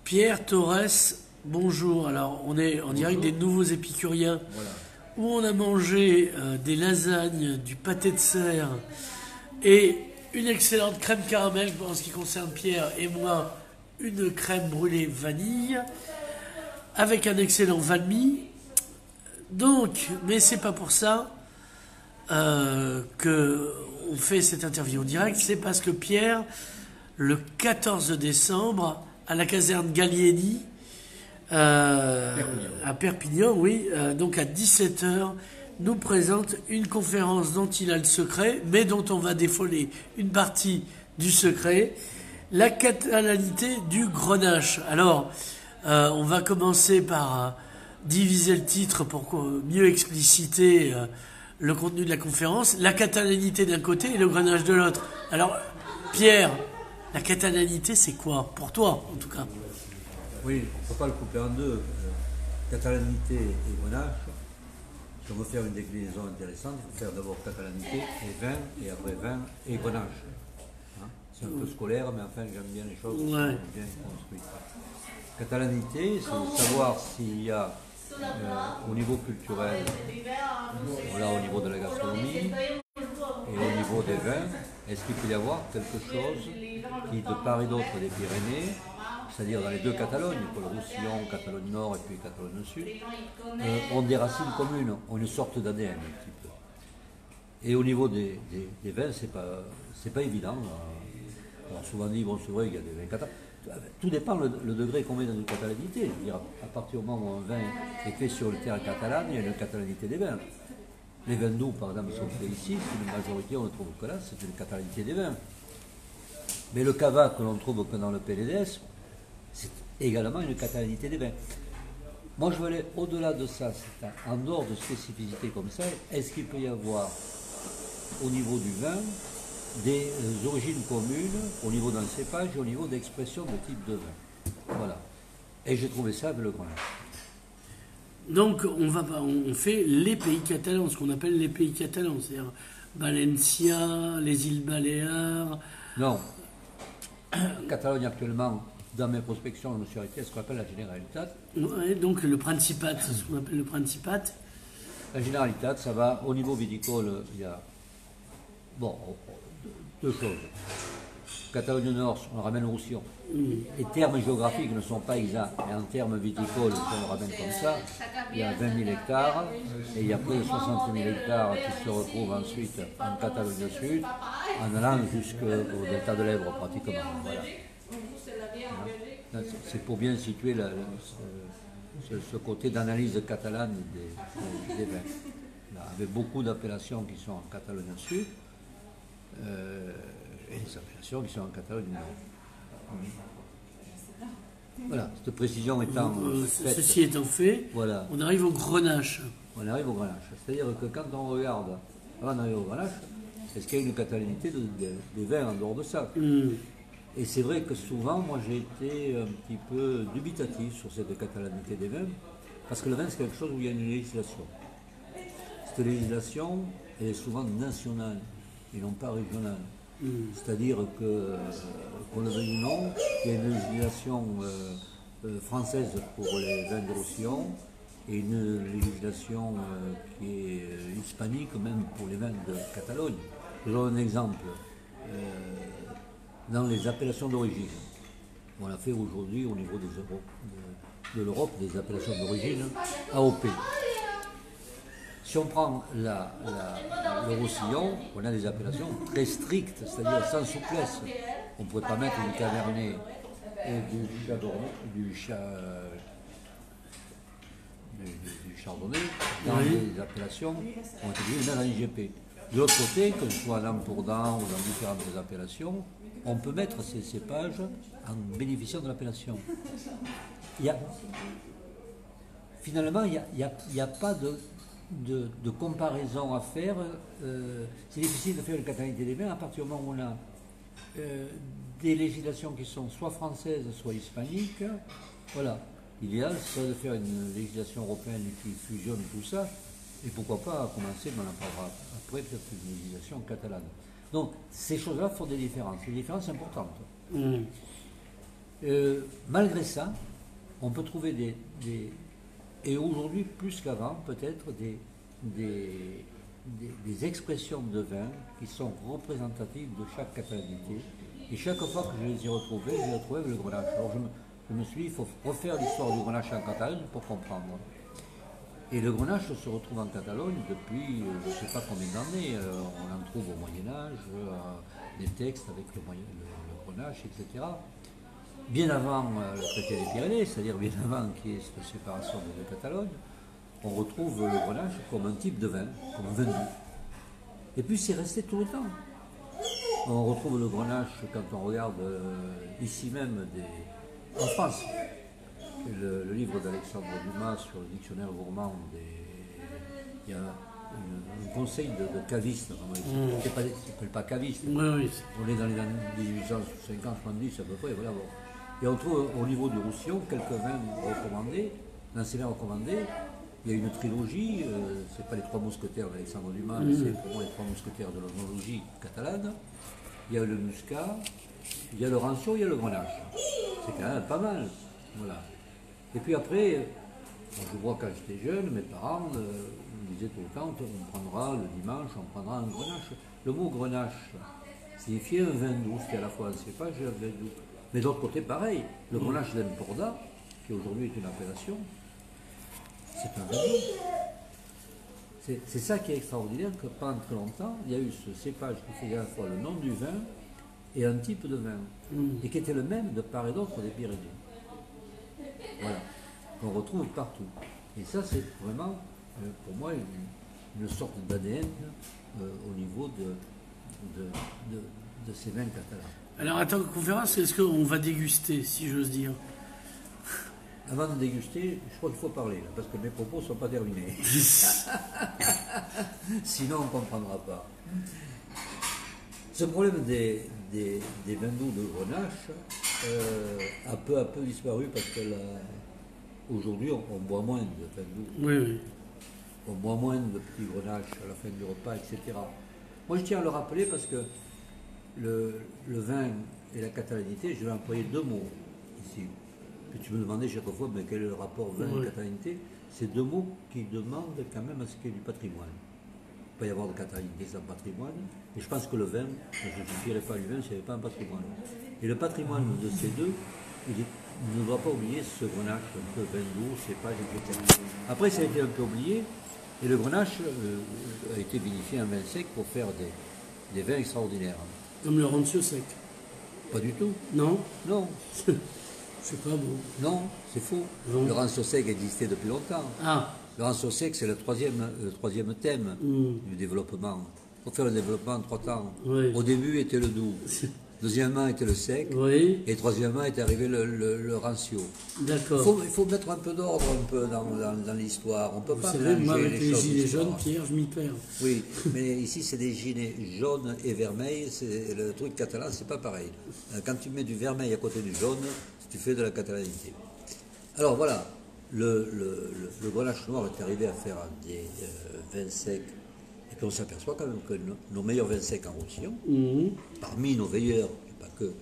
Pierre Torres, bonjour. Alors, on est en direct des Nouveaux Épicuriens, Voilà. où on a mangé des lasagnes, du pâté de serre et une excellente crème caramel en ce qui concerne Pierre et moi, une crème brûlée vanille avec un excellent vanmi. Donc, mais c'est pas pour ça que on fait cette interview en direct, c'est parce que Pierre, le 14 décembre, à la caserne Gallieni, à Perpignan, oui, donc à 17 h, nous présente une conférence dont il a le secret, mais dont on va dévoiler une partie du secret, la catalanité du Grenache. Alors, on va commencer par diviser le titre pour mieux expliciter le contenu de la conférence. La catalanité d'un côté et le Grenache de l'autre. Alors, Pierre, la catalanité, c'est quoi? Pour toi, en tout cas. Oui, on ne peut pas le couper en deux. Catalanité et Grenache. Si on veut faire une déclinaison intéressante, il faut faire d'abord catalanité et vin, et après vin et Grenache. Hein, c'est un peu scolaire, mais enfin j'aime bien les choses qui sont bien construites. Catalanité, c'est savoir s'il y a au niveau culturel, voilà, au niveau de la gastronomie et au niveau des vins, est-ce qu'il peut y avoir quelque chose qui, de part et d'autre des Pyrénées, c'est-à-dire dans les deux Catalognes, pour le Roussillon, Catalogne Nord et puis Catalogne Sud, ont des racines communes, ont une sorte d'ADN un petit peu. Et au niveau des vins, c'est pas évident. Alors souvent dit, bon c'est vrai qu'il y a des vins catalans. Tout dépend le degré qu'on met dans une catalanité. Je veux dire, à partir du moment où un vin est fait sur le terre catalane, il y a une catalanité des vins. Les vins doux, par exemple, sont faits ici, une majorité, on ne trouve que là, c'est une catalanité des vins. Mais le cava que l'on trouve que dans le PLDS, c'est également une catalanité des vins. Moi, je veux aller au-delà de ça, en dehors de spécificités comme ça, est-ce qu'il peut y avoir, au niveau du vin, des origines communes au niveau d'un cépage et au niveau d'expression de type de vin. Voilà. Et j'ai trouvé ça avec le Grenache. Donc on fait les pays catalans, ce qu'on appelle les pays catalans, c'est-à-dire Valencia, les îles Baléares. Non. En Catalogne actuellement, dans mes prospections, je me suis arrêté à ce qu'on appelle la Generalitat. Ouais, donc le Principat, ce qu'on appelle le Principat. La Generalitat, ça va au niveau viticole, il y a deux choses. Catalogne Nord, on ramène au Roussillon. Les termes géographiques ne sont pas exacts, mais en termes viticoles, si on le ramène comme ça, il y a 20 000 hectares, et il y a près de 60 000 hectares qui se retrouvent ensuite en Catalogne Sud, en allant jusqu'au delta de l'Èbre pratiquement. Voilà. C'est pour bien situer ce côté d'analyse catalane des vins. Là, avec beaucoup d'appellations qui sont en Catalogne Sud, et des appellations qui sont en Catalogne Nord. Voilà, cette précision étant faite. Ceci étant fait, voilà. On arrive au Grenache. On arrive au Grenache. C'est-à-dire que quand on regarde, avant d'arriver au Grenache, est-ce qu'il y a une catalanité des vins en dehors de ça? Et c'est vrai que souvent, moi j'ai été un petit peu dubitatif sur cette catalanité des vins, parce que le vin c'est quelque chose où il y a une législation. Cette législation est souvent nationale et non pas régionale. C'est-à-dire que, qu'on le veuille ou non, il y a une législation française pour les vins de Roussillon et une législation qui est hispanique même pour les vins de Catalogne. Je donne un exemple. Dans les appellations d'origine, on a fait aujourd'hui au niveau de l'Europe des appellations d'origine AOP. Si on prend le Roussillon, on a des appellations très strictes, c'est-à-dire sans souplesse. On ne pourrait pas mettre du Cabernet et du Chardonnay dans des appellations qui ont été mises dans l'IGP. De l'autre côté, que ce soit dans Pourdan ou dans différentes appellations, on peut mettre ces cépages en bénéficiant de l'appellation. Finalement, il n'y a pas de comparaison à faire. C'est difficile de faire une catalanité des vins à partir du moment où on a des législations qui sont soit françaises, soit hispaniques. Voilà. L'idéal, c'est de faire une législation européenne qui fusionne tout ça. Et pourquoi pas commencer, mais on en parlera après, peut-être une législation catalane. Donc, ces choses-là font des différences importantes. Malgré ça, on peut trouver et aujourd'hui plus qu'avant peut-être des expressions de vin qui sont représentatives de chaque catalanité. Et chaque fois que je les ai retrouvées, je les ai retrouvées avec le grenache. Alors je me suis dit, il faut refaire l'histoire du grenache en Catalogne pour comprendre. Et le grenache se retrouve en Catalogne depuis je ne sais pas combien d'années. On en trouve au Moyen-Âge, des textes avec le grenache, etc. Bien avant le traité des Pyrénées, c'est-à-dire bien avant qu'il y ait cette séparation de la Catalogne, on retrouve le grenache comme un type de vin, comme un vin doux. Et puis c'est resté tout le temps. On retrouve le grenache quand on regarde ici même en France. Le livre d'Alexandre Dumas sur le dictionnaire gourmand, il y a un conseil de cavistes, ne s'appelle pas caviste. Oui, oui. On est dans les années 1850-70 à peu près. Voilà, bon. Et on trouve au niveau du Roussillon quelques vins recommandés. Dans ces vins recommandés, il y a une trilogie, c'est pas les trois mousquetaires d'Alexandre Dumas, mais c'est pour moi les trois mousquetaires de l'onologie catalane. Il y a le muscat, il y a le rancio, il y a le grenache. C'est quand même pas mal. Voilà. Et puis après, je vois quand j'étais jeune, mes parents me disaient tout le temps, on prendra le dimanche, on prendra un grenache. Le mot grenache signifiait un vin doux, c'était à la fois un cépage et un vin doux. Mais d'autre côté, pareil, le grenache d'Emporda, qui aujourd'hui est une appellation, c'est un vin doux. C'est ça qui est extraordinaire, que pendant très longtemps, il y a eu ce cépage qui faisait à la fois le nom du vin et un type de vin, et qui était le même de part et d'autre des Pyrénées. Voilà, qu'on retrouve partout. Et ça, c'est vraiment, pour moi, une sorte d'ADN au niveau de ces vins catalans. Alors, à tant que conférence, est-ce qu'on va déguster, si j'ose dire? Avant de déguster, je crois qu'il faut parler, là, parce que mes propos ne sont pas terminés. Sinon, on ne comprendra pas. Ce problème des vins doux de Grenache a peu à peu disparu parce qu'aujourd'hui, on boit moins de vins doux. Oui, oui. On boit moins de petits Grenaches à la fin du repas, etc. Moi, je tiens à le rappeler parce que le vin et la catalanité, je vais employer deux mots ici. Puis tu me demandais chaque fois mais quel est le rapport vin et catalanité. C'est deux mots qui demandent quand même à ce qu'il y ait du patrimoine. Il peut y avoir de catalanité sans patrimoine, et je pense que le vin ne suffirait pas lui-même s'il n'y avait pas un patrimoine. Et le patrimoine de ces deux, il ne doit pas oublier ce grenache, un peu vin doux, cépage, etc. Après, ça a été un peu oublié, et le grenache a été vinifié en vin sec pour faire des vins extraordinaires. Comme le rancio sec. Pas du tout. Non? Non. C'est pas bon. Non, c'est faux. Non. Le rancio sec existait depuis longtemps. Ah. Le rancio sec, c'est le troisième thème du développement. Il faut faire le développement en 3 temps. Oui. Au début était le doux. Deuxièmement était le sec. Oui. Et troisièmement est arrivé le rancio. D'accord. Il faut mettre un peu d'ordre un peu dans l'histoire. On ne peut pas C'est vrai, moi mélanger avec les les choses gilets d'histoire. jaunes, Pierre, je m'y perds. Oui, mais ici c'est des gilets jaunes et vermeils. Le truc catalan, c'est pas pareil. Quand tu mets du vermeil à côté du jaune, tu fais de la catalanité. Alors voilà, le grenache noir est arrivé à faire des vins secs. Et puis on s'aperçoit quand même que nos meilleurs vins secs en Roussillon, parmi nos veilleurs, et pas que,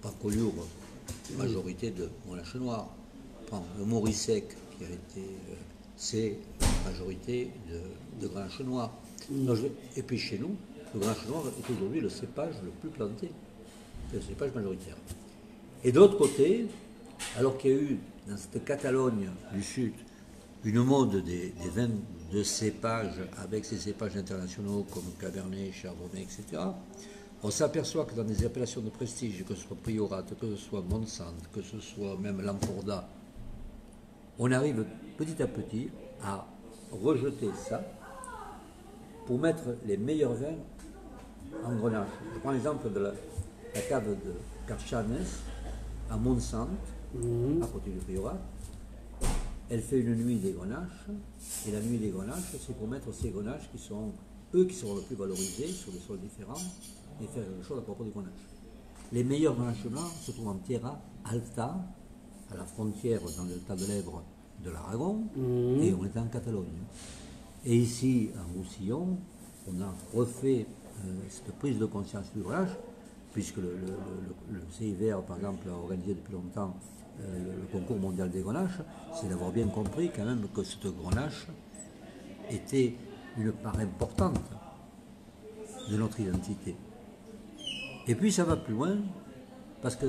par Collioure, majorité de grenache noir. Prends le Maurice sec qui a été, c'est majorité de grenache noir. Et puis chez nous, le grenache noir est aujourd'hui le cépage le plus planté, le cépage majoritaire. Et de l'autre côté, alors qu'il y a eu dans cette Catalogne du Sud une mode des vins de cépage avec ces cépages internationaux comme Cabernet, Chardonnay, etc., on s'aperçoit que dans des appellations de prestige, que ce soit Priorat, que ce soit Monsanto, que ce soit même l'Emporda, on arrive petit à petit à rejeter ça pour mettre les meilleurs vins en grenache. Je prends l'exemple de la cave de Carchanes à Monsanto, à côté du Priorat. Elle fait une nuit des grenaches, et la nuit des grenaches, c'est pour mettre ces grenaches qui sont le plus valorisés sur des sols différents, et faire quelque chose à propos des grenaches. Les meilleurs grenaches noirs se trouvent en Terra Alta, à la frontière dans le delta de l'Èbre de l'Aragon, et on est en Catalogne. Et ici, en Roussillon, on a refait cette prise de conscience du grenache, puisque le CIVR, par exemple, a organisé depuis longtemps le concours mondial des grenaches, c'est d'avoir bien compris quand même que cette grenache était une part importante de notre identité. Et puis ça va plus loin, parce que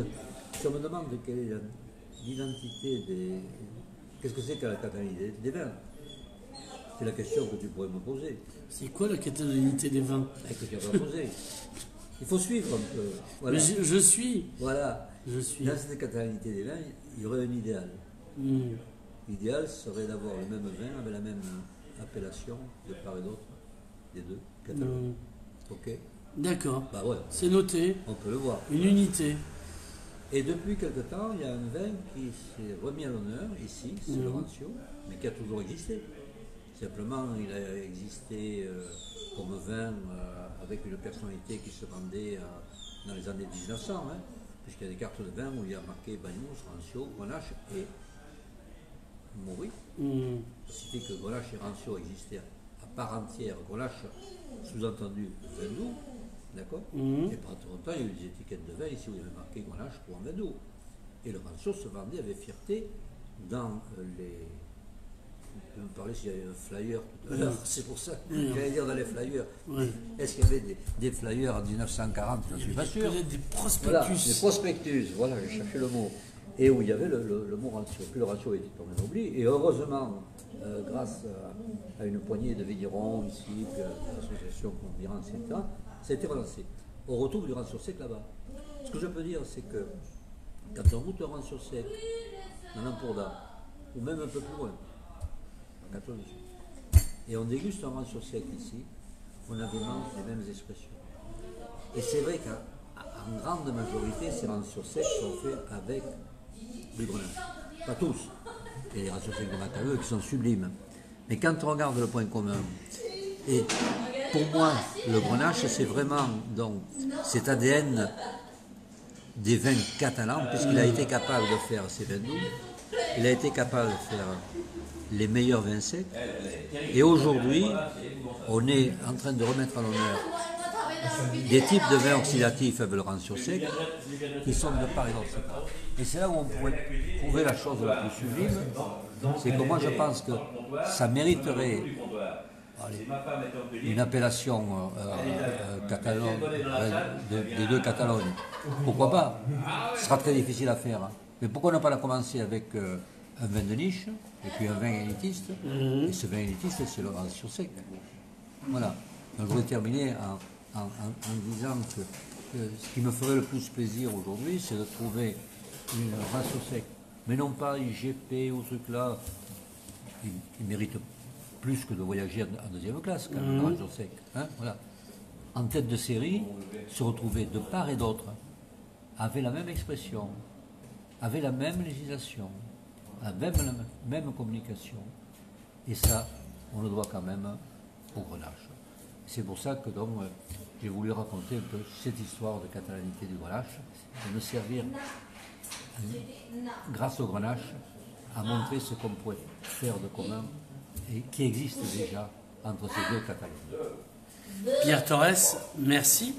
si on me demande quelle est l'identité des... Qu'est-ce que c'est que la catalanité des vins? C'est la question que tu pourrais me poser. C'est quoi la catalanité des vins? Et que tu vas poser. Il faut suivre un peu. Voilà. Mais je suis. Voilà. Je suis. Dans cette catalanité des vins, il y aurait un idéal. L'idéal serait d'avoir le même vin avec la même appellation de part et d'autre des deux catalans. Ok. D'accord. Bah ouais. C'est noté. On peut le voir. Une unité. Et depuis quelque temps, il y a un vin qui s'est remis à l'honneur ici, c'est le Rancio, mais qui a toujours existé. Simplement, il a existé comme vin avec une personnalité qui se vendait dans les années 1900, hein, puisqu'il y a des cartes de vin où il y a marqué Banous, Rancio, Grenache et Maury. Ça signifie que Grenache et Rancio existaient à part entière. Grenache, sous-entendu, vin doux, d'accord. Et pendant très longtemps, il y a eu des étiquettes de vin ici où il y avait marqué Grenache pour un vin doux. Et le Rancio se vendait avec fierté dans les... Je vais me parler s'il y avait un flyer tout à l'heure, c'est pour ça que j'allais dire dans les flyers. Est-ce qu'il y avait des flyers en 1940? Je ne suis pas sûr. Peut-être des prospectus. Voilà, des prospectus, voilà, j'ai cherché le mot. Et où il y avait le mot Rancio. Puis le Rancio était totalement oublié. Et heureusement, grâce à une poignée de vignerons ici, l'association Conviran, etc., ça a été relancé. On retrouve du Rancio sec là-bas. Ce que je peux dire, c'est que quand on goûte un Rancio sec, en Emporda, ou même un peu plus loin, et on déguste un Rancio sec ici, on a vraiment les mêmes expressions. Et c'est vrai qu'en grande majorité, ces Rancio secs sont faits avec du grenache. Pas tous. Il y a des Rancio secs de Mataveux qui sont sublimes. Mais quand on regarde le point commun, et pour moi, le grenache, c'est vraiment donc, cet ADN des vins catalans, puisqu'il a été capable de faire ces vins doux, il a été capable de faire les meilleurs vins secs. Et aujourd'hui, on est en train de remettre à l'honneur des types de vins oxydatifs avec le Rancio sec qui sont de part et d'autre. Et c'est là où on pourrait trouver la chose la plus sublime, c'est que moi je pense que ça mériterait une appellation Catalogne, des deux Catalognes. Pourquoi pas? Ce sera très difficile à faire. Hein. Mais pourquoi ne pas la commencer avec un vin de niche et puis un vin élitiste? Et ce vin élitiste, c'est le Rancio sec. Voilà. Donc, je voudrais terminer en disant que ce qui me ferait le plus plaisir aujourd'hui, c'est de trouver une Rancio sec. Mais non pas IGP ou truc là. Il mérite plus que de voyager en deuxième classe, quand même, Rancio sec. Hein, voilà. En tête de série, se retrouver de part et d'autre, avec la même expression, avec la même législation, avec la même communication. Et ça, on le doit quand même au Grenache. C'est pour ça que donc j'ai voulu raconter un peu cette histoire de catalanité du Grenache et me servir, grâce au Grenache, à montrer ce qu'on pourrait faire de commun et qui existe déjà entre ces deux Catalognes. Pierre Torres, merci.